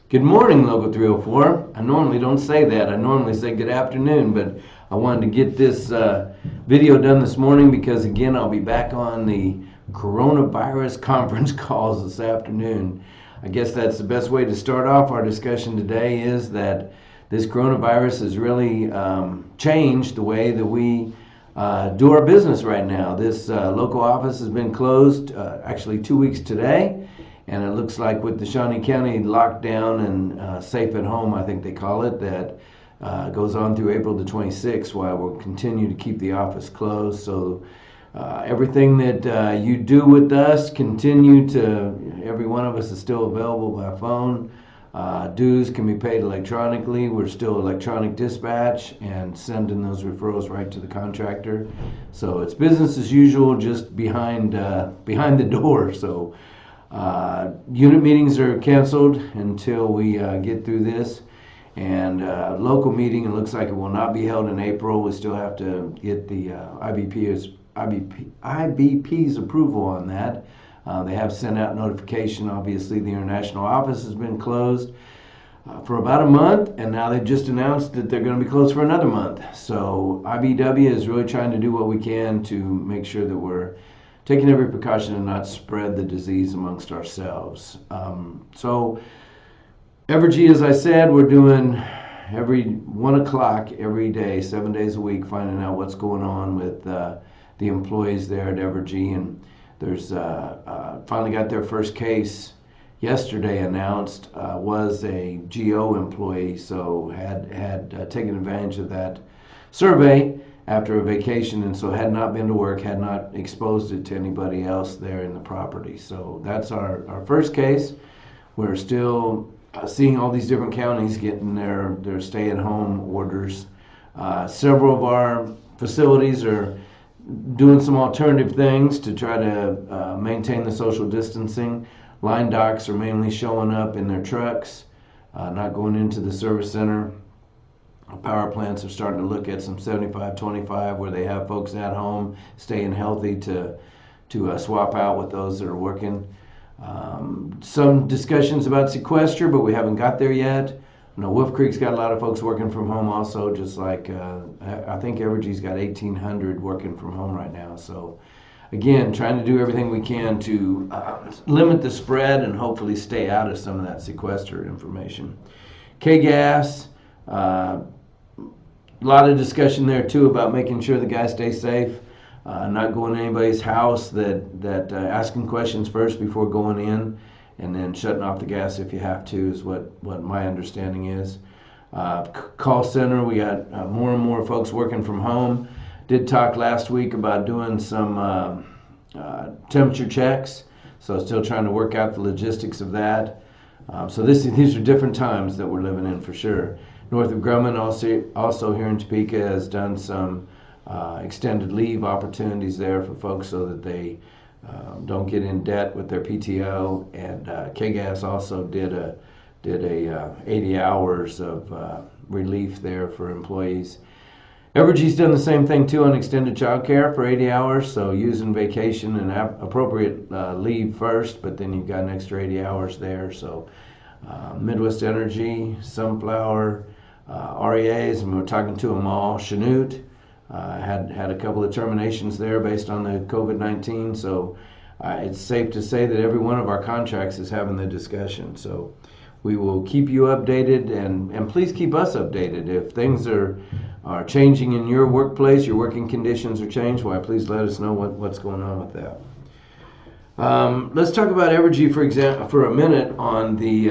Good morning, Local 304. I normally don't say that. I normally say good afternoon, but I wanted to get this video done this morning because, again, I'll be back on the coronavirus conference calls this afternoon. I guess that's the best way to start off our discussion today is that this coronavirus has really changed the way that we do our business right now. This local office has been closed actually 2 weeks today. And it looks like with the Shawnee County lockdown and safe at home, I think they call it, that goes on through April the 26th, while we'll continue to keep the office closed. So everything that you do with us, every one of us is still available by phone. Dues can be paid electronically. We're still electronic dispatch and sending those referrals right to the contractor. So it's business as usual, just behind the door. So unit meetings are canceled until we get through this, and local meeting, it looks like it will not be held in April. We still have to get the IBP's approval on that. They have sent out notification. Obviously, the international office has been closed for about a month, and now they've just announced that they're going to be closed for another month. So IBW is really trying to do what we can to make sure that we're taking every precaution to not spread the disease amongst ourselves. So Evergy, as I said, we're doing every 1 o'clock every day, 7 days a week, finding out what's going on with the employees there at Evergy. And there's finally got their first case yesterday announced, was a GO employee, so had taken advantage of that survey after a vacation, and so had not been to work, had not exposed it to anybody else there in the property. So that's our first case. We're still seeing all these different counties getting their stay-at-home orders. Several of our facilities are doing some alternative things to try to maintain the social distancing. Line docs are mainly showing up in their trucks, not going into the service center. Power plants are starting to look at some 75-25 where they have folks at home staying healthy to swap out with those that are working. Some discussions about sequester, but we haven't got there yet. Wolf Creek's got a lot of folks working from home also, just like I think Evergy's got 1,800 working from home right now. So again, trying to do everything we can to limit the spread and hopefully stay out of some of that sequester information. K-Gas, a lot of discussion there too about making sure the guys stay safe, not going to anybody's house, that asking questions first before going in, and then shutting off the gas if you have to is what my understanding is. Call center, we got more and more folks working from home. Did talk last week about doing some temperature checks, so still trying to work out the logistics of that. So these are different times that we're living in for sure. Northrop Grumman also here in Topeka has done some extended leave opportunities there for folks so that they don't get in debt with their PTO. And K-Gas also did a 80 hours of relief there for employees. Evergy's done the same thing too on extended child care for 80 hours, so using vacation and appropriate leave first, but then you've got an extra 80 hours there. So Midwest Energy, Sunflower, REAs, and we were talking to them all. Chanute had a couple of terminations there based on the COVID-19, so it's safe to say that every one of our contracts is having the discussion. So we will keep you updated, and please keep us updated. If things are changing in your workplace, your working conditions are changed, why please let us know what's going on with that. Let's talk about Evergy for a minute on the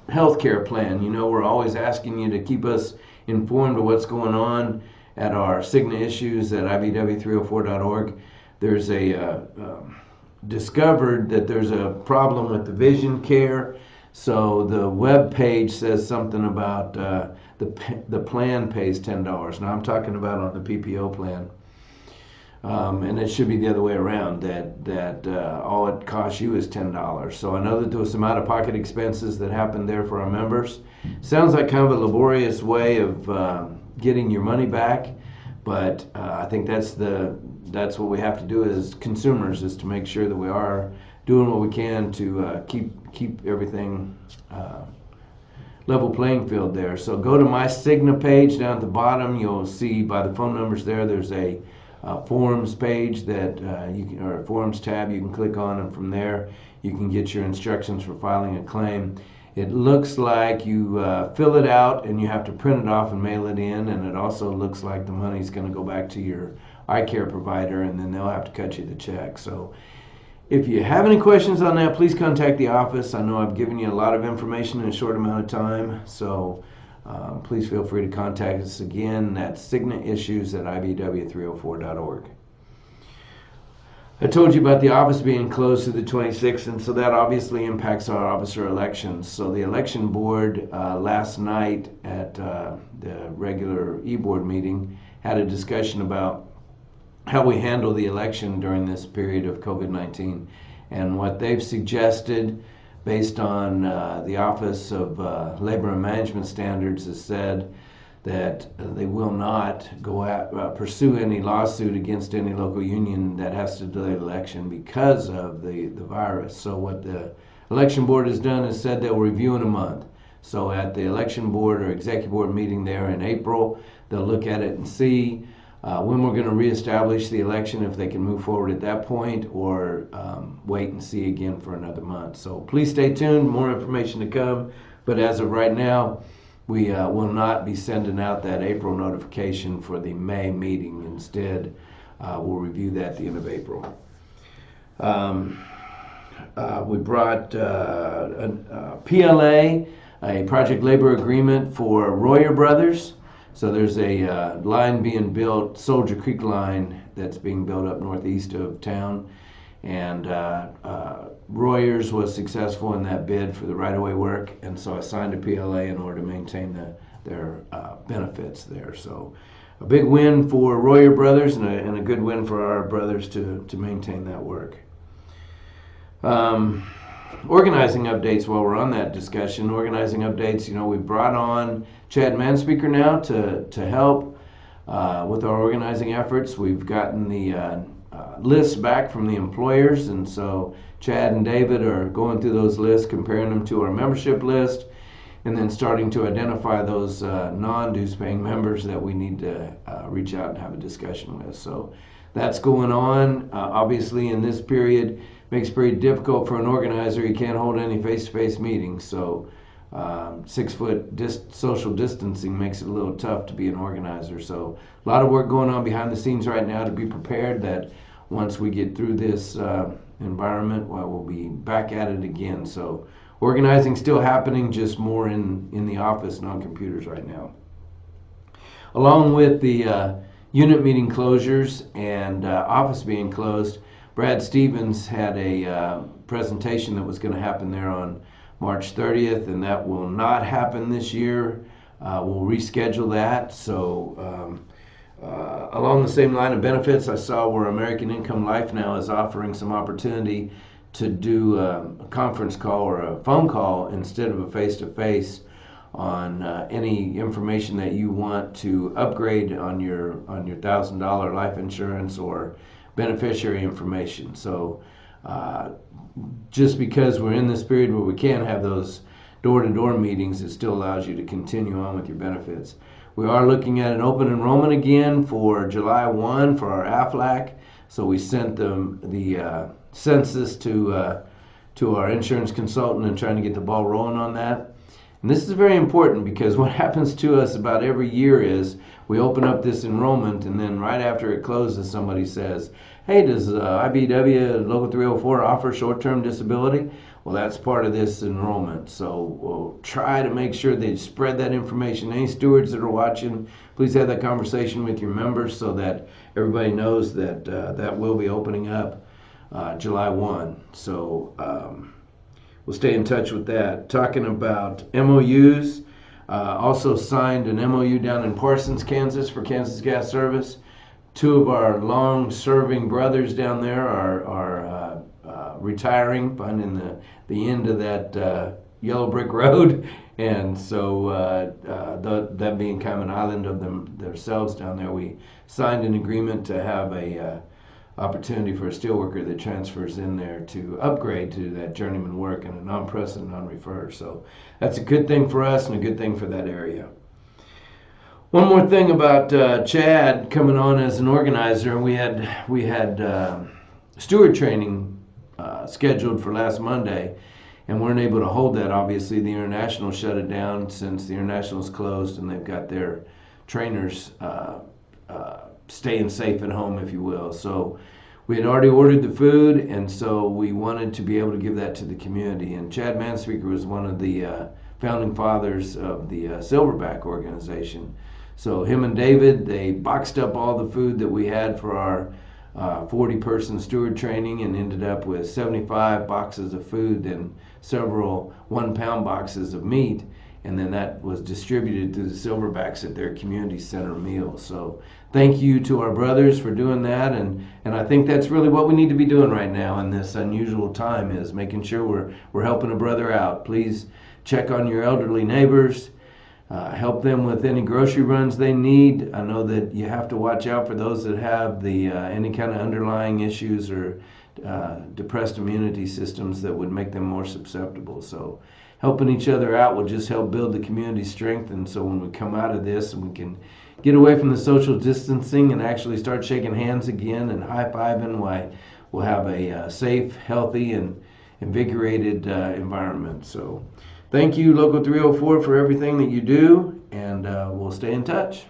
healthcare plan. We're always asking you to keep us informed of what's going on at our Cigna issues at ibw304.org. There's discovered that there's a problem with the vision care. So the web page says something about the plan pays $10. Now I'm talking about on the PPO plan. And it should be the other way around, that all it costs you is $10. So I know that there was some out-of-pocket expenses that happened there for our members. Sounds like kind of a laborious way of getting your money back, but I think that's what we have to do as consumers, is to make sure that we are doing what we can to keep everything level playing field there. So go to my Cigna page down at the bottom. You'll see by the phone numbers there, there's a forms page that you can, or a forms tab you can click on, and from there you can get your instructions for filing a claim. It looks like you fill it out and you have to print it off and mail it in, and it also looks like the money's going to go back to your eye care provider, and then they'll have to cut you the check. So if you have any questions on that, please contact the office. I know I've given you a lot of information in a short amount of time, so please feel free to contact us again. That's cignaissues@ibw304.org. I told you about the office being closed to the 26th, and so that obviously impacts our officer elections. So the election board last night at the regular e-board meeting had a discussion about how we handle the election during this period of COVID-19. And what they've suggested, based on the Office of Labor and Management Standards, has said that they will not pursue any lawsuit against any local union that has to delay the election because of the virus. So what the election board has done is said they'll review in a month. So at the election board or executive board meeting there in April, they'll look at it and see when we're going to reestablish the election, if they can move forward at that point, or wait and see again for another month. So please stay tuned, more information to come. But as of right now, we will not be sending out that April notification for the May meeting. Instead, we'll review that at the end of April. We brought a PLA, a project labor agreement for Royer Brothers. So there's a line being built, Soldier Creek line, that's being built up northeast of town. And Royers was successful in that bid for the right-of-way work, and so I signed a PLA in order to maintain their benefits there. So a big win for Royer Brothers and a good win for our brothers to maintain that work. Organizing updates, while we're on that discussion, organizing updates, we brought on Chad Manspeaker now to help with our organizing efforts. We've gotten the lists back from the employers, and so Chad and David are going through those lists, comparing them to our membership list, and then starting to identify those non-dues paying members that we need to reach out and have a discussion with. So that's going on. Obviously, in this period, makes it very difficult for an organizer. You can't hold any face-to-face meetings, so 6 foot social distancing makes it a little tough to be an organizer. So a lot of work going on behind the scenes right now to be prepared that once we get through this environment, we'll be back at it again. So organizing still happening, just more in the office, not on computers right now. Along with the unit meeting closures and office being closed, Brad Stevens had a presentation that was going to happen there on March 30th, and that will not happen this year. We'll reschedule that. So along the same line of benefits, I saw where American Income Life now is offering some opportunity to do a conference call or a phone call instead of a face-to-face on any information that you want to upgrade on your $1,000 life insurance or beneficiary information. So just because we're in this period where we can't have those door-to-door meetings, it still allows you to continue on with your benefits. We are looking at an open enrollment again for July 1 for our AFLAC. So we sent the census to our insurance consultant and trying to get the ball rolling on that. And this is very important because what happens to us about every year is we open up this enrollment, and then right after it closes, somebody says, hey, does IBW Local 304 offer short-term disability? Well, that's part of this enrollment. So we'll try to make sure they spread that information. Any stewards that are watching, please have that conversation with your members so that everybody knows that that will be opening up July 1. So we'll stay in touch with that. Talking about MOUs, also signed an MOU down in Parsons, Kansas for Kansas Gas Service. 2 of our long-serving brothers down there are retiring, finding the end of that yellow brick road, and so that being kind of an island of themselves down there, we signed an agreement to have a opportunity for a steelworker that transfers in there to upgrade to that journeyman work and a non-present, non-refer. So that's a good thing for us and a good thing for that area. One more thing about Chad coming on as an organizer. We had steward training scheduled for last Monday, and weren't able to hold that. Obviously, the International shut it down since the International's closed, and they've got their trainers staying safe at home, if you will. So we had already ordered the food, and so we wanted to be able to give that to the community. And Chad Manspeaker was one of the founding fathers of the Silverback organization. So him and David, they boxed up all the food that we had for our 40-person steward training, and ended up with 75 boxes of food and several 1-pound boxes of meat, and then that was distributed to the Silverbacks at their community center meals. So thank you to our brothers for doing that, and I think that's really what we need to be doing right now in this unusual time, is making sure we're helping a brother out. Please check on your elderly neighbors. Help them with any grocery runs they need. I know that you have to watch out for those that have the any kind of underlying issues or depressed immunity systems that would make them more susceptible. So helping each other out will just help build the community strength. And so when we come out of this and we can get away from the social distancing and actually start shaking hands again and high-fiving, why we'll have a safe, healthy, and invigorated environment. So thank you, Local 304, for everything that you do, and we'll stay in touch.